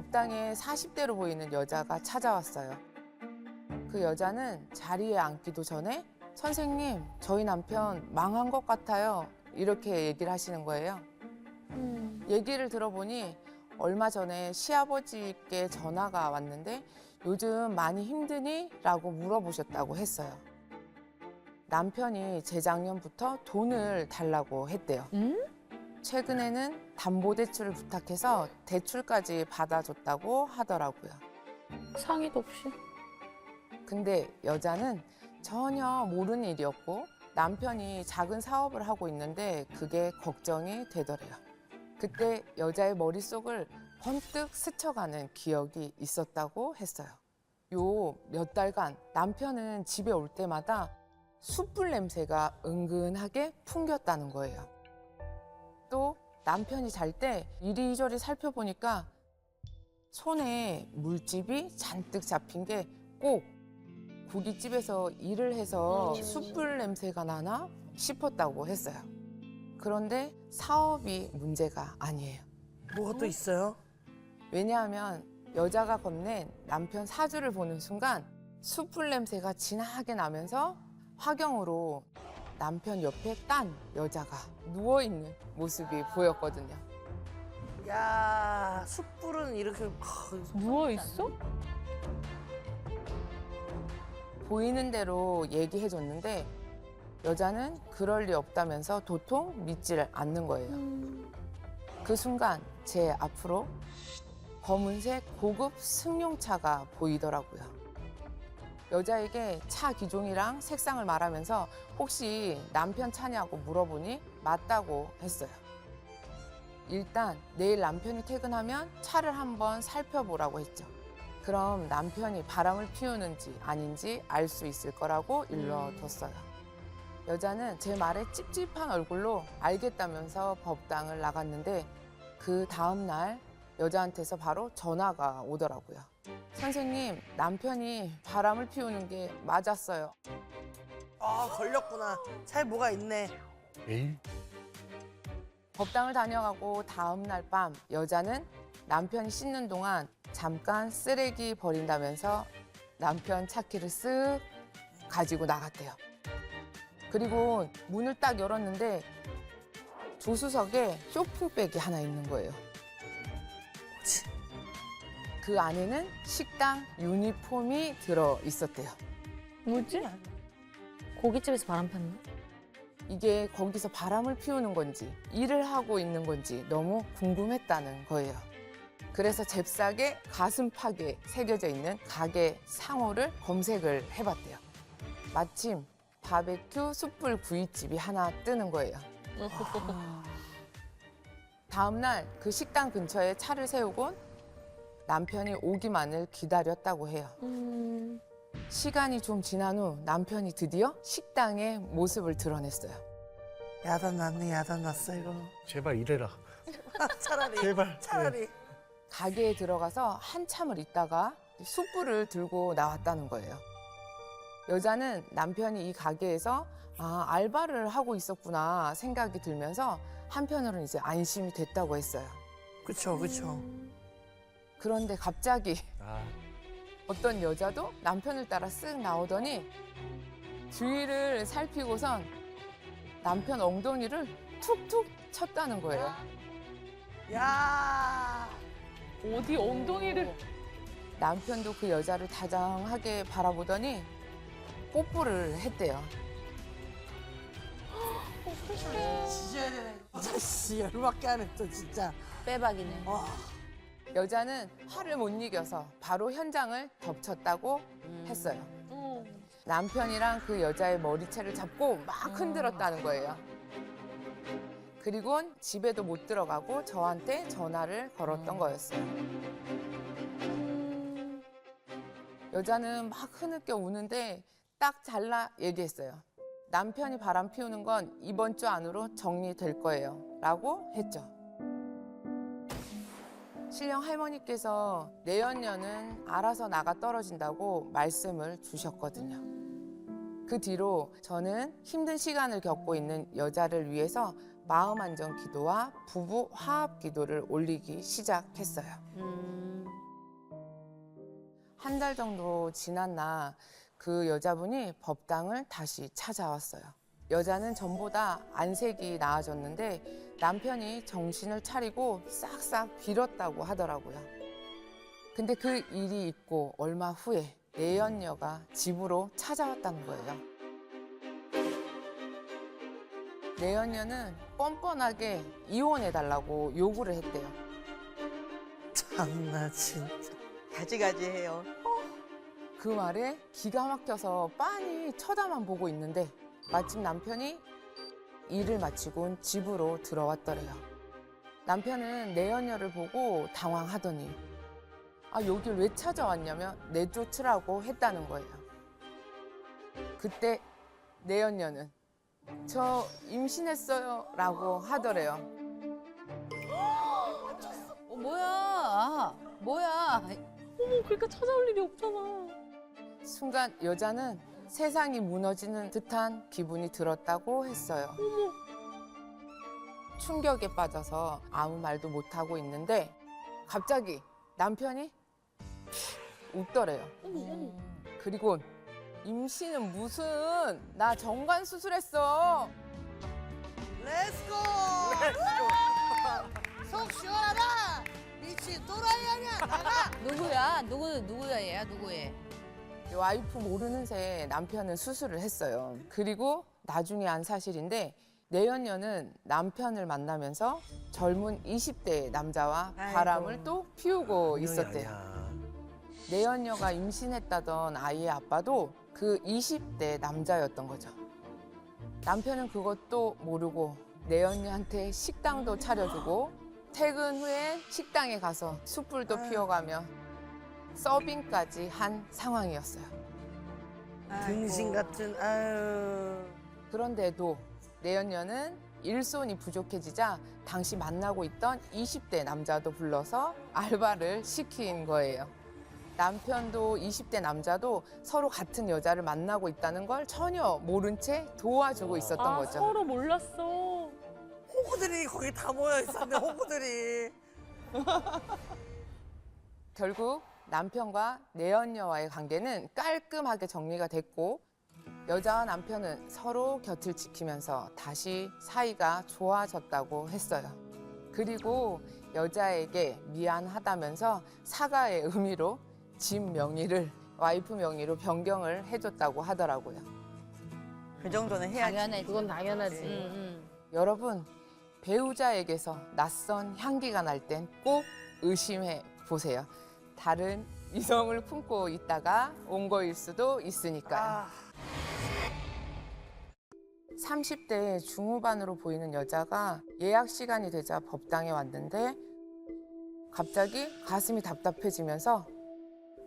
법당에 40대로 보이는 여자가 찾아왔어요. 그 여자는 자리에 앉기도 전에 선생님, 저희 남편 망한 것 같아요. 이렇게 얘기를 하시는 거예요. 얘기를 들어보니 얼마 전에 시아버지께 전화가 왔는데 요즘 많이 힘드니? 라고 물어보셨다고 했어요. 남편이 재작년부터 돈을 달라고 했대요. 최근에는 담보대출을 부탁해서 대출까지 받아줬다고 하더라고요. 상의도 없이? 근데 여자는 전혀 모르는 일이었고 남편이 작은 사업을 하고 있는데 그게 걱정이 되더래요. 그때 여자의 머릿속을 번뜩 스쳐가는 기억이 있었다고 했어요. 요 몇 달간 남편은 집에 올 때마다 숯불 냄새가 은근하게 풍겼다는 거예요. 또 남편이 잘 때 이리저리 살펴보니까 손에 물집이 잔뜩 잡힌 게 꼭 고깃집에서 일을 해서 숯불 냄새가 나나 싶었다고 했어요. 그런데 사업이 문제가 아니에요. 뭐가 또 있어요? 왜냐하면 여자가 건넨 남편 사주를 보는 순간 숯불 냄새가 진하게 나면서 화경으로 남편 옆에 딴 여자가 누워있는 모습이 보였거든요. 야, 숯불은 이렇게 누워있어? 보이는 대로 얘기해줬는데 여자는 그럴 리 없다면서 도통 믿지를 않는 거예요. 그 순간 제 앞으로 검은색 고급 승용차가 보이더라고요. 여자에게 차 기종이랑 색상을 말하면서 혹시 남편 차냐고 물어보니 맞다고 했어요. 일단 내일 남편이 퇴근하면 차를 한번 살펴보라고 했죠. 그럼 남편이 바람을 피우는지 아닌지 알 수 있을 거라고 일러뒀어요. 여자는 제 말에 찝찝한 얼굴로 알겠다면서 법당을 나갔는데 그 다음 날 여자한테서 바로 전화가 오더라고요. 선생님, 남편이 바람을 피우는 게 맞았어요. 아, 걸렸구나. 차에 뭐가 있네. 에이? 법당을 다녀가고 다음 날 밤 여자는 남편이 씻는 동안 잠깐 쓰레기 버린다면서 남편 차키를 쓱 가지고 나갔대요. 그리고 문을 딱 열었는데 조수석에 쇼핑백이 하나 있는 거예요. 그 안에는 식당 유니폼이 들어 있었대요. 뭐지? 고깃집에서 바람 폈나? 이게 거기서 바람을 피우는 건지 일을 하고 있는 건지 너무 궁금했다는 거예요. 그래서 잽싸게 가슴팍에 새겨져 있는 가게 상호를 검색을 해봤대요. 마침 바베큐 숯불 구이집이 하나 뜨는 거예요. 다음 날 그 식당 근처에 차를 세우곤 남편이 오기만을 기다렸다고 해요. 시간이 좀 지난 후 남편이 드디어 식당의 모습을 드러냈어요. 야단 났네, 야단 났어, 이거. 제발 이래라. 차라리. 제발. 차라리. 가게에 들어가서 한참을 있다가 숯불을 들고 나왔다는 거예요. 여자는 남편이 이 가게에서 알바를 하고 있었구나 생각이 들면서 한편으로는 이제 안심이 됐다고 했어요. 그쵸, 그쵸. 그런데 갑자기 아, 어떤 여자도 남편을 따라 쓱 나오더니 주위를 살피고선 남편 엉덩이를 툭툭 쳤다는 거예요. 야, 어디 엉덩이를. 남편도 그 여자를 다정하게 바라보더니 뽀뽀를 했대요. 지져야 되네. 아씨, 열받게 하네, 또 진짜. 빼박이네. 와, 여자는 화를 못 이겨서 바로 현장을 덮쳤다고 했어요. 남편이랑 그 여자의 머리채를 잡고 막 흔들었다는 거예요. 그리고는 집에도 못 들어가고 저한테 전화를 걸었던 거였어요. 여자는 막 흐느껴 우는데 딱 잘라 얘기했어요. 남편이 바람 피우는 건 이번 주 안으로 정리될 거예요. 라고 했죠. 신령 할머니께서 내연녀는 알아서 나가 떨어진다고 말씀을 주셨거든요. 그 뒤로 저는 힘든 시간을 겪고 있는 여자를 위해서 마음 안정 기도와 부부 화합 기도를 올리기 시작했어요. 한 달 정도 지났나 그 여자분이 법당을 다시 찾아왔어요. 여자는 전보다 안색이 나아졌는데 남편이 정신을 차리고 싹싹 빌었다고 하더라고요. 근데 그 일이 있고 얼마 후에 내연녀가 집으로 찾아왔다는 거예요. 내연녀는 뻔뻔하게 이혼해달라고 요구를 했대요. 참나 진짜. 가지가지해요. 그 말에 기가 막혀서 빤히 쳐다만 보고 있는데 마침 남편이 일을 마치곤 집으로 들어왔더래요. 남편은 내연녀를 보고 당황하더니 여길 왜 찾아왔냐며 내쫓으라고 했다는 거예요. 그때 내연녀는 저 임신했어요 라고 하더래요. 뭐야? 그러니까 찾아올 일이 없잖아. 순간 여자는 세상이 무너지는 듯한 기분이 들었다고 했어요. 충격에 빠져서 아무 말도 못하고 있는데 갑자기 남편이 웃더래요. 그리고 임신은 무슨, 나 정관 수술했어. 렛츠고! 속 시원하다! 미친 또라이 아니야! 나가! 누구야 얘야 누구예? 와이프 모르는 새에 남편은 수술을 했어요. 그리고 나중에 안 사실인데 내연녀는 남편을 만나면서 젊은 20대 남자와 바람을 또 피우고 있었대요. 내연녀가 임신했다던 아이의 아빠도 그 20대 남자였던 거죠. 남편은 그것도 모르고 내연녀한테 식당도 차려주고 퇴근 후에 식당에 가서 숯불도 피워가며 서빙까지 한 상황이었어요. 등신 같은 아유. 그런데도 내연녀는 일손이 부족해지자 당시 만나고 있던 20대 남자도 불러서 알바를 시킨 거예요. 남편도 20대 남자도 서로 같은 여자를 만나고 있다는 걸 전혀 모른 채 도와주고 있었던 거죠. 서로 몰랐어. 호구들이 거기 다 모여 있었네, 호구들이. 결국 남편과 내연녀와의 관계는 깔끔하게 정리가 됐고 여자와 남편은 서로 곁을 지키면서 다시 사이가 좋아졌다고 했어요. 그리고 여자에게 미안하다면서 사과의 의미로 집 명의를 와이프 명의로 변경을 해줬다고 하더라고요. 그 정도는 해야지. 당연하지. 그건 당연하지. 응. 여러분, 배우자에게서 낯선 향기가 날 땐 꼭 의심해 보세요. 다른 이성을 품고 있다가 온 거일 수도 있으니까요. 30대 중후반으로 보이는 여자가 예약 시간이 되자 법당에 왔는데 갑자기 가슴이 답답해지면서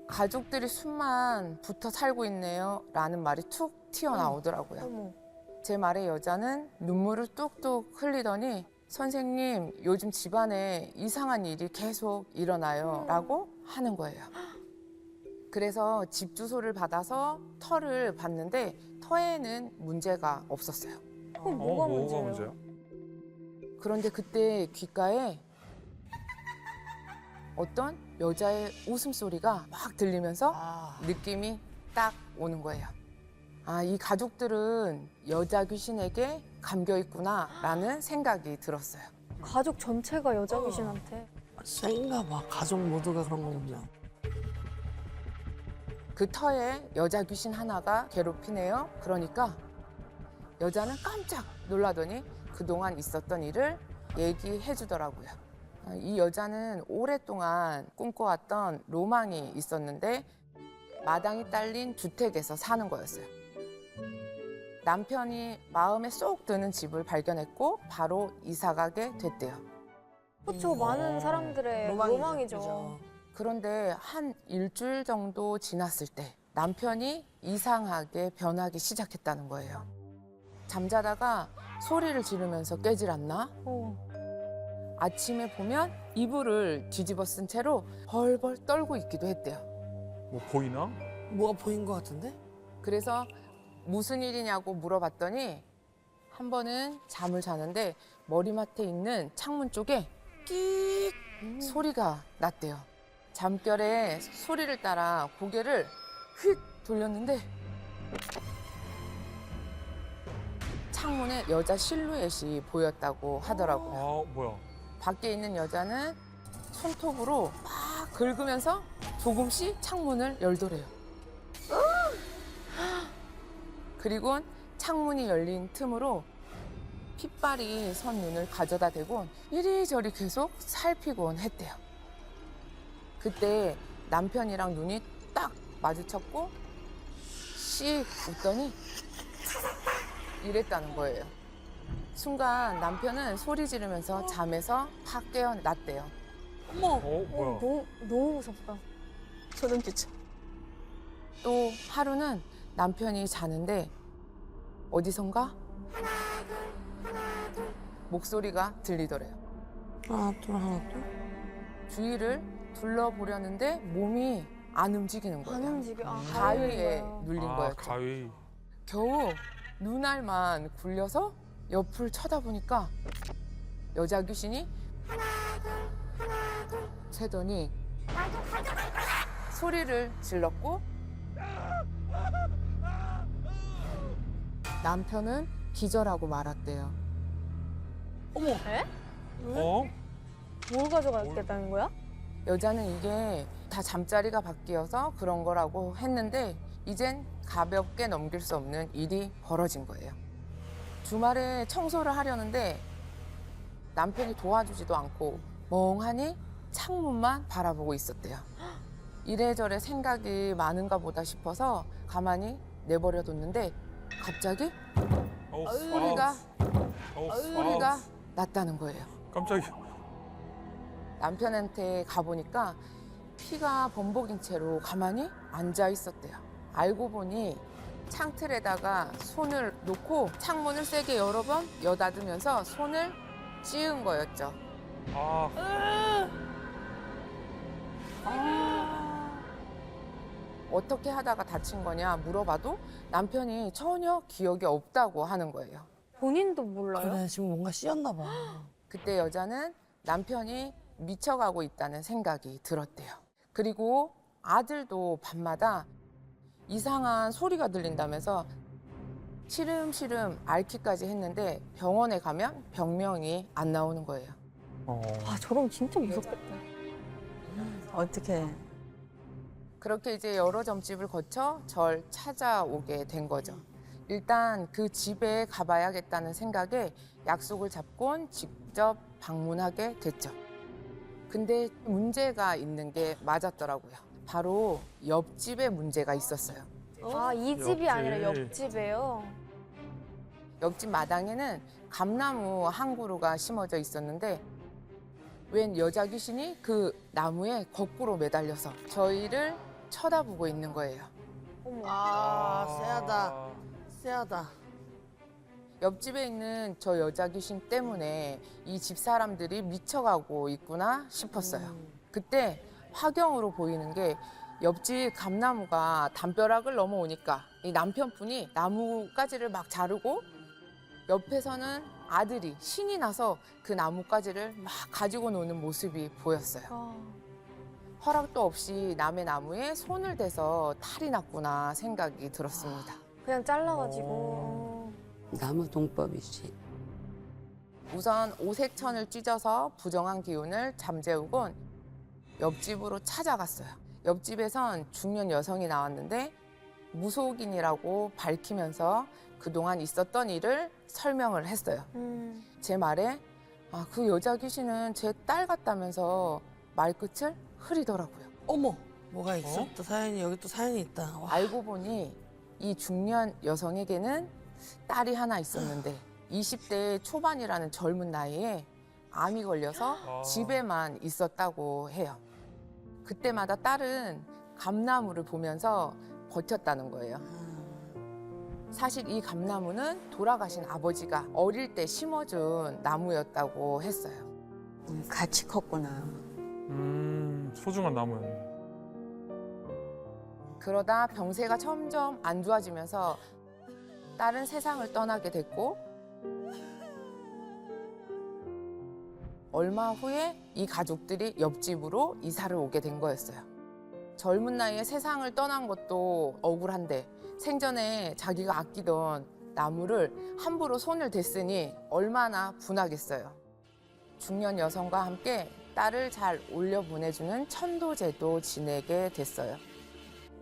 가족들이 숨만 붙어 살고 있네요 라는 말이 툭 튀어나오더라고요. 제 말에 여자는 눈물을 뚝뚝 흘리더니 선생님 요즘 집안에 이상한 일이 계속 일어나요 라고 하는 거예요. 그래서 집 주소를 받아서 터를 봤는데 터에는 문제가 없었어요. 뭐가 문제예요? 그런데 그때 귓가에 어떤 여자의 웃음소리가 막 들리면서 느낌이 딱 오는 거예요. 이 가족들은 여자 귀신에게 감겨 있구나라는 생각이 들었어요. 가족 전체가 여자 귀신한테. 센가 봐. 가족 모두가 그런 거군요. 그 터에 여자 귀신 하나가 괴롭히네요. 그러니까 여자는 깜짝 놀라더니 그동안 있었던 일을 얘기해 주더라고요. 이 여자는 오랫동안 꿈꿔왔던 로망이 있었는데 마당이 딸린 주택에서 사는 거였어요. 남편이 마음에 쏙 드는 집을 발견했고 바로 이사 가게 됐대요. 그렇죠. 많은 사람들의 로망이죠. 그죠. 그런데 한 일주일 정도 지났을 때 남편이 이상하게 변하기 시작했다는 거예요. 잠자다가 소리를 지르면서 깨질 않나? 아침에 보면 이불을 뒤집어 쓴 채로 벌벌 떨고 있기도 했대요. 뭐 보이나? 뭐가 보인 것 같은데? 그래서 무슨 일이냐고 물어봤더니 한 번은 잠을 자는데 머리맡에 있는 창문 쪽에 끼익 소리가 났대요. 잠결에 소리를 따라 고개를 휙 돌렸는데 창문에 여자 실루엣이 보였다고 하더라고요. 아, 뭐야. 밖에 있는 여자는 손톱으로 막 긁으면서 조금씩 창문을 열더래요. 그리고 창문이 열린 틈으로 핏발이 선 눈을 가져다 대고 이리저리 계속 살피곤 했대요. 그때 남편이랑 눈이 딱 마주쳤고 씩 웃더니 이랬다는 거예요. 순간 남편은 소리 지르면서 잠에서 확 깨어났대요. 어머. 뭐야. 너무 무섭다. 소름 끼쳐. 또 하루는 남편이 자는데 어디선가 목소리가 들리더래요. 하나 둘. 주위를 둘러보려는데 몸이 안 움직이는 안 거예요. 움직여. 아, 가위에 가위예요. 눌린 아, 거였죠. 가위. 겨우 눈알만 굴려서 옆을 쳐다보니까 여자 귀신이 세더니 소리를 질렀고 남편은 기절하고 말았대요. 어머. 어? 뭘 가져갔겠다는 거야? 여자는 이게 다 잠자리가 바뀌어서 그런 거라고 했는데 이젠 가볍게 넘길 수 없는 일이 벌어진 거예요. 주말에 청소를 하려는데 남편이 도와주지도 않고 멍하니 창문만 바라보고 있었대요. 이래저래 생각이 많은가 보다 싶어서 가만히 내버려뒀는데 갑자기 소리가 났다는 거예요. 깜짝이야. 남편한테 가보니까 피가 범벅인 채로 가만히 앉아 있었대요. 알고 보니 창틀에다가 손을 놓고 창문을 세게 여러 번 여닫으면서 손을 찌은 거였죠. 아, 어떻게 하다가 다친 거냐 물어봐도 남편이 전혀 기억이 없다고 하는 거예요. 본인도 몰라요? 그래 지금 뭔가 씌었나 봐. 그때 여자는 남편이 미쳐가고 있다는 생각이 들었대요. 그리고 아들도 밤마다 이상한 소리가 들린다면서 시름시름 앓기까지 했는데 병원에 가면 병명이 안 나오는 거예요. 아, 저러면 진짜 무섭겠다. 어떻게? 그렇게 이제 여러 점집을 거쳐 절 찾아오게 된 거죠. 일단 그 집에 가봐야겠다는 생각에 약속을 잡곤 직접 방문하게 됐죠. 근데 문제가 있는 게 맞았더라고요. 바로 옆집에 문제가 있었어요. 아, 이 집이 옆집. 아니라 옆집이에요. 옆집 마당에는 감나무 한 그루가 심어져 있었는데 웬 여자 귀신이 그 나무에 거꾸로 매달려서 저희를 쳐다보고 있는 거예요. 어머. 쎄하다. 쎄하다. 옆집에 있는 저 여자 귀신 때문에 이 집 사람들이 미쳐가고 있구나 싶었어요. 그때 화경으로 보이는 게 옆집 감나무가 담벼락을 넘어오니까 이 남편분이 나무가지를 막 자르고 옆에서는 아들이 신이 나서 그 나무가지를 막 가지고 노는 모습이 보였어요. 아, 허락도 없이 남의 나무에 손을 대서 탈이 났구나 생각이 들었습니다. 그냥 잘라가지고. 나무 동법이지. 우선 오색천을 찢어서 부정한 기운을 잠재우곤 옆집으로 찾아갔어요. 옆집에선 중년 여성이 나왔는데 무속인이라고 밝히면서 그동안 있었던 일을 설명을 했어요. 제 말에 그 여자 귀신은 제 딸 같다면서 말끝을 흐리더라고요. 어머. 뭐가 있어? 또 사연이 여기 또 사연이 있다. 와. 알고 보니 이 중년 여성에게는 딸이 하나 있었는데 20대 초반이라는 젊은 나이에 암이 걸려서 집에만 있었다고 해요. 그때마다 딸은 감나무를 보면서 버텼다는 거예요. 사실 이 감나무는 돌아가신 아버지가 어릴 때 심어준 나무였다고 했어요. 같이 컸구나. 소중한 나무였네. 그러다 병세가 점점 안 좋아지면서 딸은 세상을 떠나게 됐고 얼마 후에 이 가족들이 옆집으로 이사를 오게 된 거였어요. 젊은 나이에 세상을 떠난 것도 억울한데 생전에 자기가 아끼던 나무를 함부로 손을 댔으니 얼마나 분하겠어요. 중년 여성과 함께 딸을 잘 올려보내주는 천도제도 지내게 됐어요.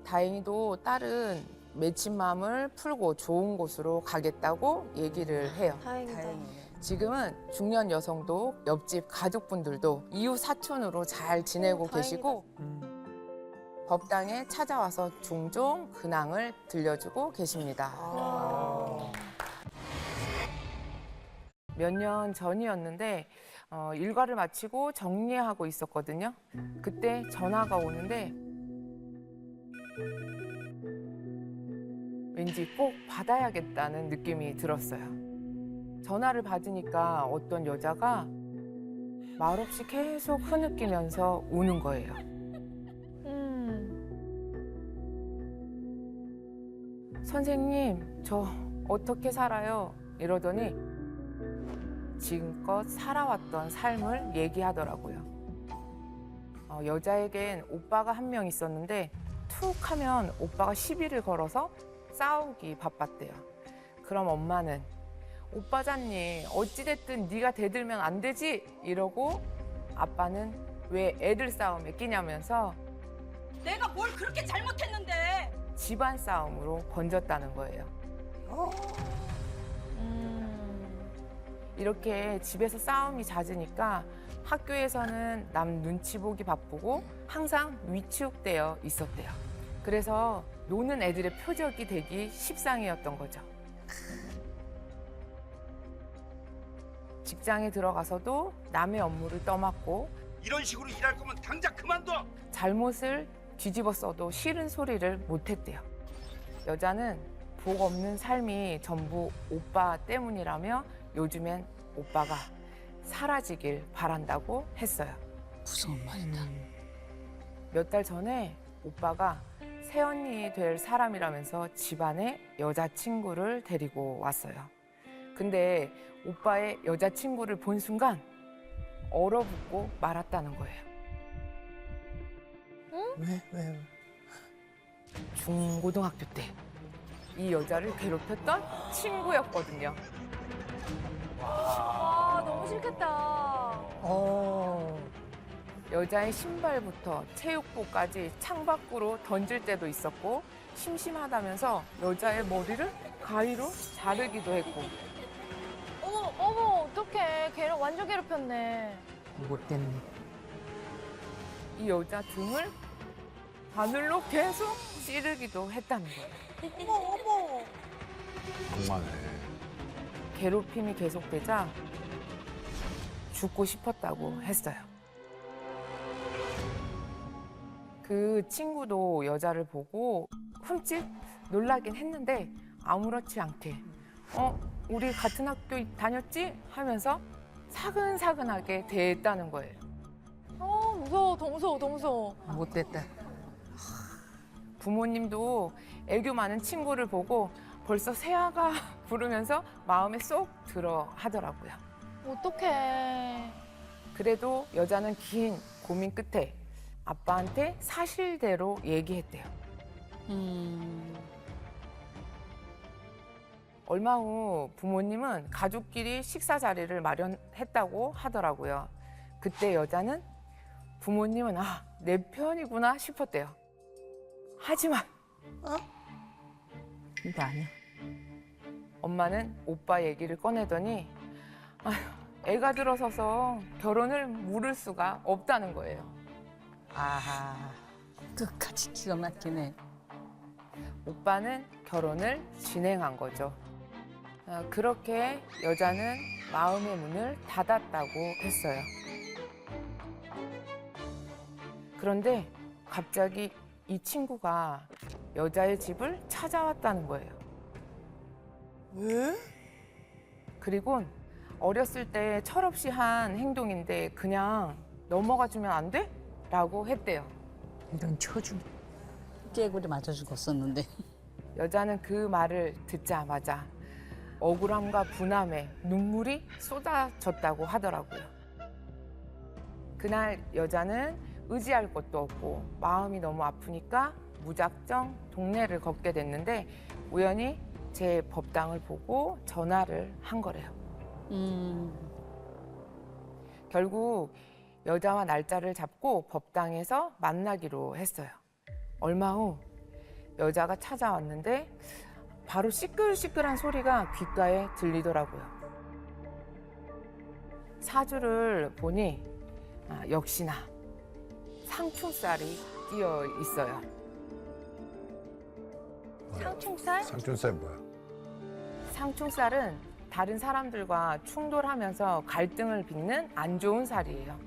다행히도 딸은 맺힌 마음을 풀고 좋은 곳으로 가겠다고 얘기를 해요. 다행이다. 다행이에요. 지금은 중년 여성도 옆집 가족분들도 이웃 사촌으로 잘 지내고 다행이다. 계시고 법당에 찾아와서 종종 근황을 들려주고 계십니다. 몇 년 전이었는데 일과를 마치고 정리하고 있었거든요. 그때 전화가 오는데 왠지 꼭 받아야겠다는 느낌이 들었어요. 전화를 받으니까 어떤 여자가 말없이 계속 흐느끼면서 우는 거예요. 선생님, 저 어떻게 살아요? 이러더니 지금껏 살아왔던 삶을 얘기하더라고요. 여자에겐 오빠가 한 명 있었는데 툭 하면 오빠가 시비를 걸어서 싸우기 바빴대요. 그럼 엄마는 오빠잖니 어찌됐든 네가 대들면 안 되지 이러고 아빠는 왜 애들 싸움에 끼냐면서 내가 뭘 그렇게 잘못했는데. 집안 싸움으로 번졌다는 거예요. 이렇게 집에서 싸움이 잦으니까 학교에서는 남 눈치 보기 바쁘고 항상 위축되어 있었대요. 그래서 노는 애들의 표적이 되기 십상이었던 거죠. 직장에 들어가서도 남의 업무를 떠맡고 이런 식으로 일할 거면 당장 그만둬. 잘못을 뒤집어 써도 싫은 소리를 못했대요. 여자는 복 없는 삶이 전부 오빠 때문이라며 요즘엔 오빠가 사라지길 바란다고 했어요. 무서운 말이다. 몇 달 전에 오빠가 새언니 될 사람이라면서 집안에 여자친구를 데리고 왔어요. 근데 오빠의 여자친구를 본 순간 얼어붙고 말았다는 거예요. 왜? 중고등학교 때 이 여자를 괴롭혔던 친구였거든요. 아, 너무 싫겠다. 여자의 신발부터 체육복까지 창밖으로 던질 때도 있었고 심심하다면서 여자의 머리를 가위로 자르기도 했고 어머, 어떡해. 걔를 완전 괴롭혔네. 못됐네. 이 여자 등을 바늘로 계속 찌르기도 했다는 거예요. 악마네. 괴롭힘이 계속되자 죽고 싶었다고 했어요. 그 친구도 여자를 보고 흠칫 놀라긴 했는데 아무렇지 않게 우리 같은 학교 다녔지? 하면서 사근사근하게 대했다는 거예요. 무서워, 더 무서워, 더 무서워. 못됐다. 부모님도 애교 많은 친구를 보고 벌써 새아가 부르면서 마음에 쏙 들어 하더라고요. 어떡해. 그래도 여자는 긴 고민 끝에 아빠한테 사실대로 얘기했대요. 얼마 후 부모님은 가족끼리 식사 자리를 마련했다고 하더라고요. 그때 여자는 부모님은 내 편이구나 싶었대요. 하지만 이거 아니야. 엄마는 오빠 얘기를 꺼내더니 애가 들어서서 결혼을 물을 수가 없다는 거예요. 아하. 끝까지 기가 막히네. 오빠는 결혼을 진행한 거죠. 그렇게 여자는 마음의 문을 닫았다고 했어요. 그런데 갑자기 이 친구가 여자의 집을 찾아왔다는 거예요. 왜? 그리곤 어렸을 때 철없이 한 행동인데 그냥 넘어가 주면 안 돼? 라고 했대요. 이런 처중. 꾀구리 맞아 죽었었는데. 여자는 그 말을 듣자마자 억울함과 분함에 눈물이 쏟아졌다고 하더라고요. 그날 여자는 의지할 곳도 없고 마음이 너무 아프니까 무작정 동네를 걷게 됐는데 우연히 제 법당을 보고 전화를 한 거래요. 결국 여자와 날짜를 잡고 법당에서 만나기로 했어요. 얼마 후 여자가 찾아왔는데 바로 시끌시끌한 소리가 귓가에 들리더라고요. 사주를 보니 역시나 상충살이 끼어 있어요. 상충살? 상춘살 뭐야? 상충살은 다른 사람들과 충돌하면서 갈등을 빚는 안 좋은 살이에요.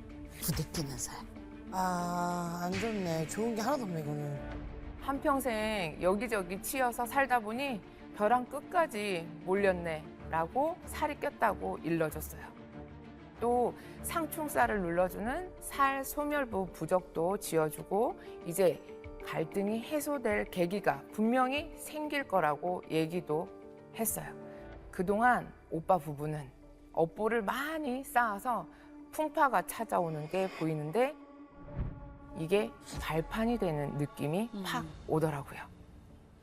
부대끼는 살. 아, 안 좋네. 좋은 게 하나도 없네, 이거는. 한평생 여기저기 치여서 살다 보니 벼랑 끝까지 몰렸네라고 살이 꼈다고 일러줬어요. 또 상충살을 눌러주는 살 소멸부 부적도 지어주고 이제 갈등이 해소될 계기가 분명히 생길 거라고 얘기도 했어요. 그동안 오빠 부부는 업보를 많이 쌓아서 풍파가 찾아오는 게 보이는데 이게 발판이 되는 느낌이 팍 오더라고요.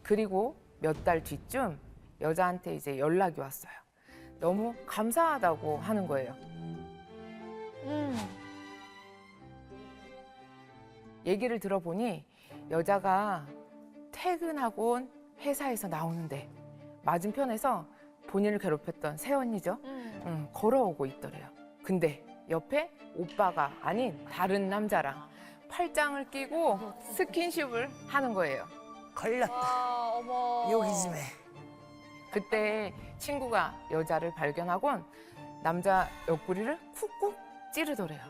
그리고 몇 달 뒤쯤 여자한테 이제 연락이 왔어요. 너무 감사하다고 하는 거예요. 얘기를 들어보니 여자가 퇴근하고 회사에서 나오는데 맞은편에서 본인을 괴롭혔던 새언니죠. 걸어오고 있더래요. 근데 옆에 오빠가 아닌 다른 남자랑 팔짱을 끼고 스킨십을 하는 거예요. 걸렸다. 아, 어머. 요기즘에. 그때 친구가 여자를 발견하곤 남자 옆구리를 쿡쿡 찌르더래요.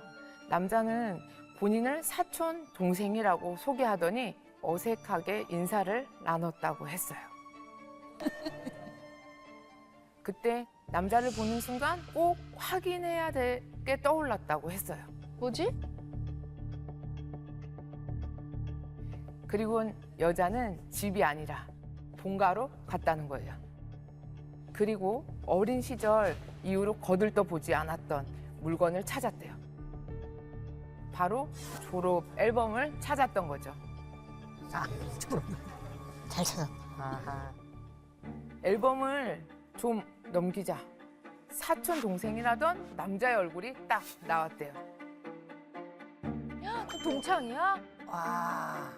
남자는 본인을 사촌 동생이라고 소개하더니 어색하게 인사를 나눴다고 했어요. 그때 남자를 보는 순간 꼭 확인해야 될 게 떠올랐다고 했어요. 뭐지? 그리고 여자는 집이 아니라 본가로 갔다는 거예요. 그리고 어린 시절 이후로 거들떠보지 않았던 물건을 찾았대요. 바로 졸업 앨범을 찾았던 거죠. 잘 찾았다. 앨범을 좀 넘기자 사촌 동생이라던 남자의 얼굴이 딱 나왔대요. 그 동창이야? 와.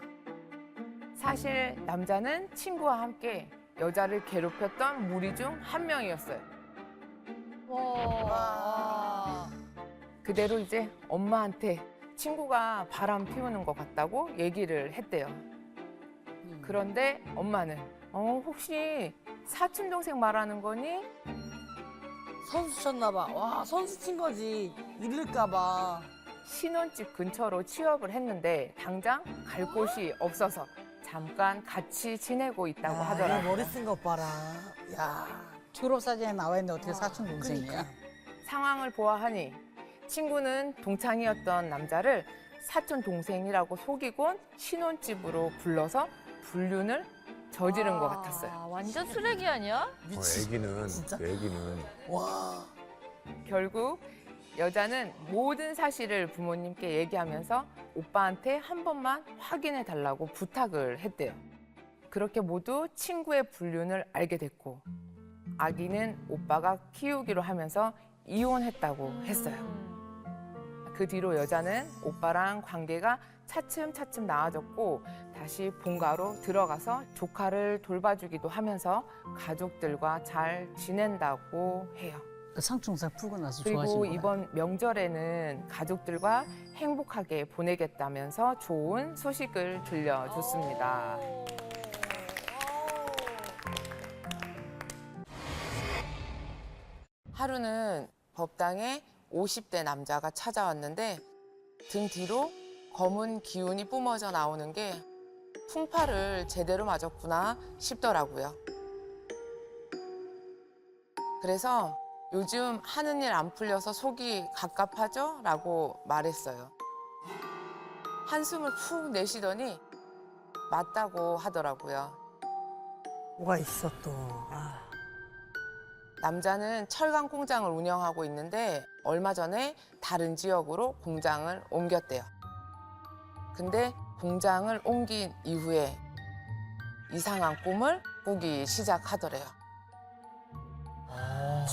사실 남자는 친구와 함께 여자를 괴롭혔던 무리 중 한 명이었어요. 와. 그대로 이제 엄마한테 친구가 바람 피우는 것 같다고 얘기를 했대요. 그런데 엄마는 혹시 사촌 동생 말하는 거니? 선수 쳤나봐. 와, 선수 친 거지. 잃을까봐. 신혼집 근처로 취업을 했는데 당장 갈 곳이 없어서 잠깐 같이 지내고 있다고 야, 하더라고요. 이 머리 쓴 거 봐라. 야. 졸업사진에 나와 있는데 어떻게 사촌 동생이야? 그러니까. 상황을 보아하니 친구는 동창이었던 남자를 사촌 동생이라고 속이곤 신혼집으로 불러서 불륜을 저지른 것 같았어요. 완전 쓰레기 아니야? 애기는 진짜? 애기는 와. 결국 여자는 모든 사실을 부모님께 얘기하면서 오빠한테 한 번만 확인해 달라고 부탁을 했대요. 그렇게 모두 친구의 불륜을 알게 됐고 아기는 오빠가 키우기로 하면서 이혼했다고 했어요. 그 뒤로 여자는 오빠랑 관계가 차츰차츰 나아졌고 다시 본가로 들어가서 조카를 돌봐주기도 하면서 가족들과 잘 지낸다고 해요. 그 상충살 풀고 나서 그리고 좋아진 거야. 이번 명절에는 가족들과 행복하게 보내겠다면서 좋은 소식을 들려줬습니다. 하루는 법당에 50대 남자가 찾아왔는데 등 뒤로 검은 기운이 뿜어져 나오는 게 풍파를 제대로 맞았구나 싶더라고요. 그래서 요즘 하는 일 안 풀려서 속이 갑갑하죠? 라고 말했어요. 한숨을 푹 내쉬더니 맞다고 하더라고요. 뭐가 있어 또. 아. 남자는 철강 공장을 운영하고 있는데 얼마 전에 다른 지역으로 공장을 옮겼대요. 근데 공장을 옮긴 이후에 이상한 꿈을 꾸기 시작하더래요.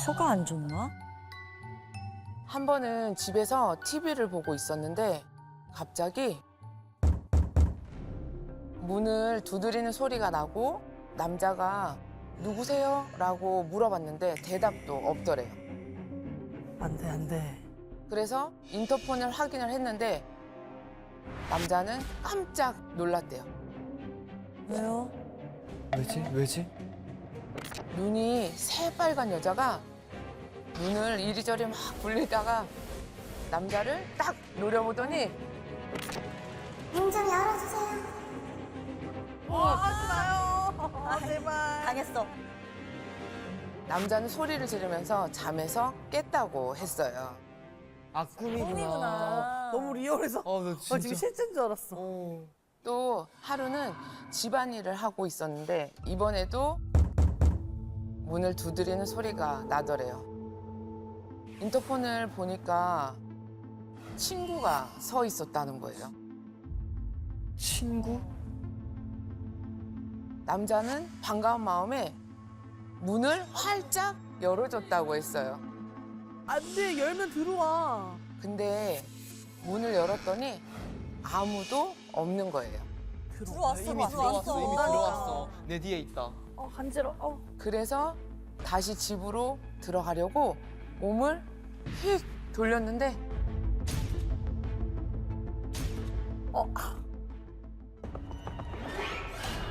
혀가 안 좋나? 한 번은 집에서 TV를 보고 있었는데 갑자기 문을 두드리는 소리가 나고 남자가 누구세요? 라고 물어봤는데 대답도 없더래요. 안 돼, 안 돼. 그래서 인터폰을 확인을 했는데 남자는 깜짝 놀랐대요. 왜요? 왜지? 눈이 새빨간 여자가 눈을 이리저리 막 굴리다가 남자를 딱 노려보더니 하지 마요. 제발. 당했어. 남자는 소리를 지르면서 잠에서 깼다고 했어요. 아 꿈이구나. 꿈이구나. 너무 리얼해서. 나 진짜. 지금 실제인 줄 알았어. 또 하루는 집안일을 하고 있었는데 이번에도 문을 두드리는 소리가 나더래요. 인터폰을 보니까 친구가 서 있었다는 거예요. 친구? 남자는 반가운 마음에 문을 활짝 열어줬다고 했어요. 안 돼, 열면 들어와. 근데 문을 열었더니 아무도 없는 거예요. 들어왔어. 이미 들어왔어. 내 뒤에 있다. 간지러워. 그래서 다시 집으로 들어가려고 몸을 휙 돌렸는데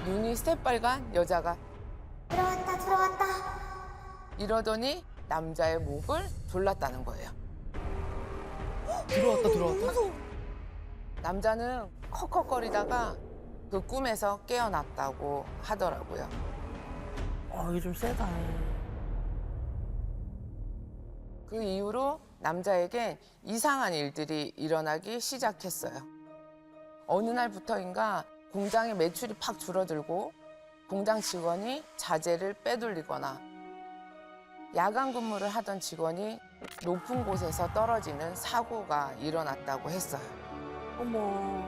눈이 새빨간 여자가 들어왔다 이러더니 남자의 목을 졸랐다는 거예요. 들어왔다. 남자는 컥컥거리다가 그 꿈에서 깨어났다고 하더라고요. 이게 좀 세다. 그 이후로 남자에겐 이상한 일들이 일어나기 시작했어요. 어느 날부터인가 공장의 매출이 팍 줄어들고 공장 직원이 자재를 빼돌리거나 야간 근무를 하던 직원이 높은 곳에서 떨어지는 사고가 일어났다고 했어요. 어머.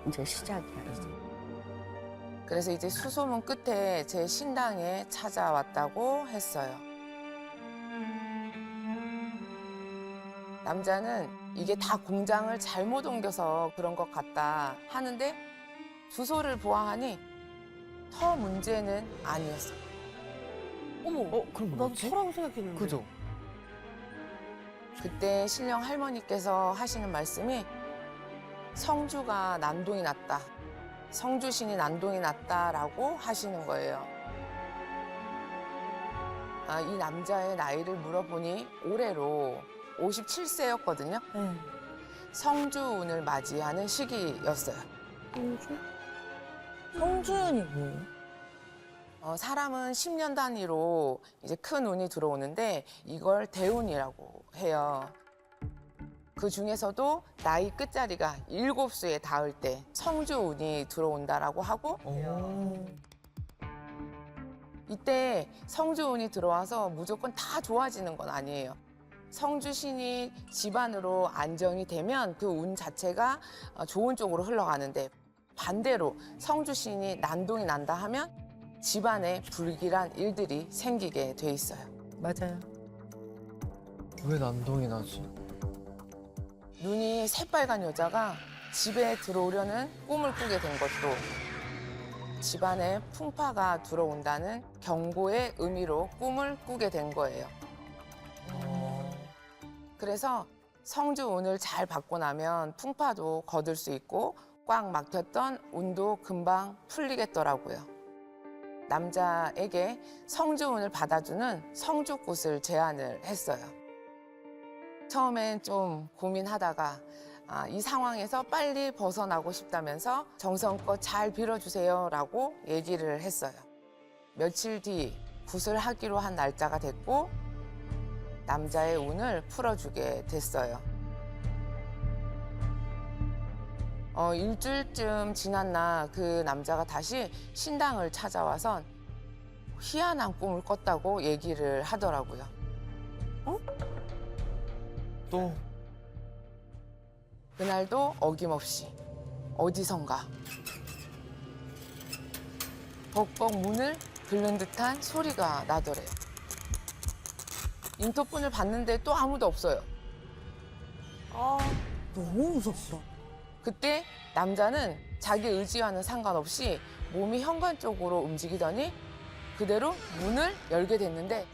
이제 시작이야. 이제. 그래서 이제 수소문 끝에 제 신당에 찾아왔다고 했어요. 남자는 이게 다 공장을 잘못 옮겨서 그런 것 같다 하는데 주소를 보아하니 터 문제는 아니었어. 어머. 그럼 나도 뭐지? 터라고 생각했는데. 그죠? 그때 신령 할머니께서 하시는 말씀이 성주가 난동이 났다. 성주신이 난동이 났다라고 하시는 거예요. 이 남자의 나이를 물어보니 올해로 57세였거든요. 네. 성주운을 맞이하는 시기였어요. 성주연이 뭐예요? 사람은 10년 단위로 이제 큰 운이 들어오는데 이걸 대운이라고 해요. 그 중에서도 나이 끝자리가 7수에 닿을 때 성주운이 들어온다라고 하고 이때 성주운이 들어와서 무조건 다 좋아지는 건 아니에요. 성주신이 집안으로 안정이 되면 그 운 자체가 좋은 쪽으로 흘러가는데 반대로 성주신이 난동이 난다 하면 집안에 불길한 일들이 생기게 돼 있어요. 맞아요. 왜 난동이 나지? 눈이 새빨간 여자가 집에 들어오려는 꿈을 꾸게 된 것도 집안에 풍파가 들어온다는 경고의 의미로 꿈을 꾸게 된 거예요. 그래서 성주운을 잘 받고 나면 풍파도 거둘 수 있고 꽉 막혔던 운도 금방 풀리겠더라고요. 남자에게 성주운을 받아주는 성주굿을 제안을 했어요. 처음엔 좀 고민하다가 이 상황에서 빨리 벗어나고 싶다면서 정성껏 잘 빌어주세요라고 얘기를 했어요. 며칠 뒤 굿을 하기로 한 날짜가 됐고 남자의 운을 풀어주게 됐어요. 일주일쯤 지난 날 그 남자가 다시 신당을 찾아와선 희한한 꿈을 꿨다고 얘기를 하더라고요. 또 그날도 어김없이 어디선가 벅벅 문을 긁는 듯한 소리가 나더래요. 인터폰을 봤는데 또 아무도 없어요. 너무 무섭다. 그때 남자는 자기 의지와는 상관없이 몸이 현관 쪽으로 움직이더니 그대로 문을 열게 됐는데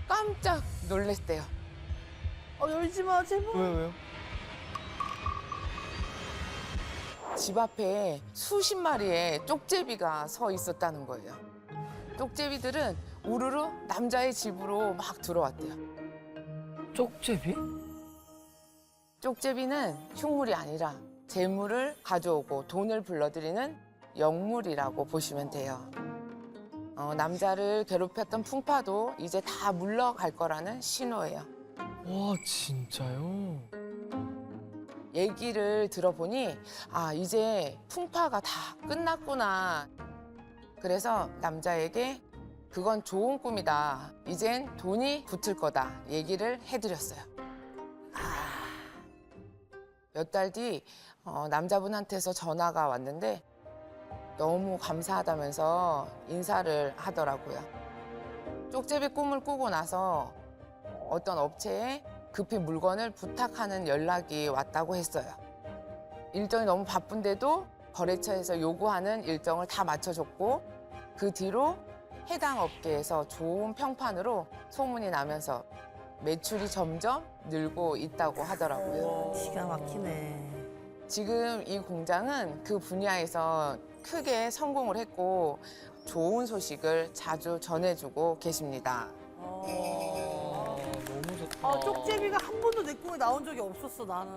깜짝 놀랬대요. 열지 마, 제발. 왜요? 집 앞에 수십 마리의 쪽제비가 서 있었다는 거예요. 쪽제비들은 우르르 남자의 집으로 막 들어왔대요. 쪽제비? 쪽제비는 흉물이 아니라 재물을 가져오고 돈을 불러들이는 영물이라고 보시면 돼요. 남자를 괴롭혔던 풍파도 이제 다 물러갈 거라는 신호예요. 와 진짜요? 얘기를 들어보니 이제 풍파가 다 끝났구나. 그래서 남자에게 그건 좋은 꿈이다. 이젠 돈이 붙을 거다. 얘기를 해드렸어요. 몇 달 뒤 남자분한테서 전화가 왔는데 너무 감사하다면서 인사를 하더라고요. 쪽제비 꿈을 꾸고 나서 어떤 업체에 급히 물건을 부탁하는 연락이 왔다고 했어요. 일정이 너무 바쁜데도 거래처에서 요구하는 일정을 다 맞춰줬고 그 뒤로 해당 업계에서 좋은 평판으로 소문이 나면서 매출이 점점 늘고 있다고 하더라고요. 기가 막히네. 지금 이 공장은 그 분야에서 크게 성공을 했고 좋은 소식을 자주 전해주고 계십니다. 너무 좋다. 쪽제비가 한 번도 내 꿈에 나온 적이 없었어, 나는.